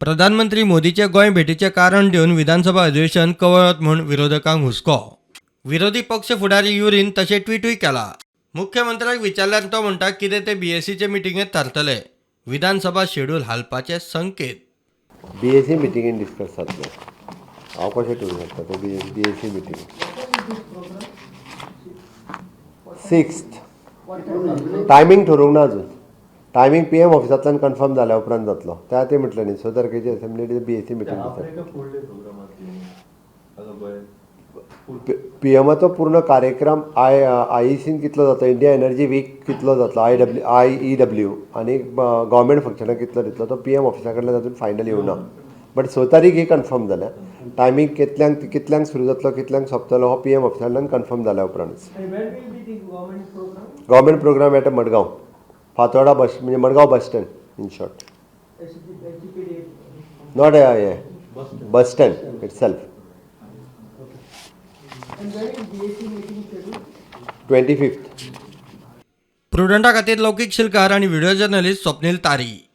प्रधानमंत्री मोदीचे गोंय भेटीचे कारण देऊन विधानसभा अधिवेशन कवळत म्हणून विरोधकांक हुस्को. विरोधी पक्ष फुडारी युरीन तसे ट्विटूय केला. मुख्यमंत्र्याक विचारल्यार तो म्हणटा कितें ते बीएसीचे मिटिंगेत थारतले. विधानसभा शेड्यूल हालपाचे संकेत. बीएसी मिटिंगेन डिस्कस जातले. हांव कशें ठरवूं शकता ते बीएसी मिटिंग 6th टायमींग ठरोवंक ना अजून. टायमींग PM ऑफिसांतल्यान कन्फर्म जाल्या उपरांत जातलो. त्या ते म्हटलें न्ही 6 तारखेची असेंब्ली बीएसी मिटींग PMचो पूर्ण कार्यक्रम IECन कितलो जातलो, इंडिया एनर्जी वीक कितलो जातलो, IEW आनी गव्हर्मेंट फंक्शनां कितलो दितलो तो PM ऑफिसा कडल्यान अजून फायनल येवना. बट 6 तारीख ही कन्फर्म जाल्या. टायमींग कितल्यांक सुरू जातलो कितल्यांक सोंपतलो हो PM ऑफिसांतल्यान कन्फर्म जाल्या उपरांत. Government programme at Madgaon Fatorda bus म्हणजे Madgaon bus stand in short. Not bus stand itself. 25th. प्रुडंटा खातीर लौकीक शिलकार आनी व्हिडिओ जर्नलिस्ट स्वप्नील तारी.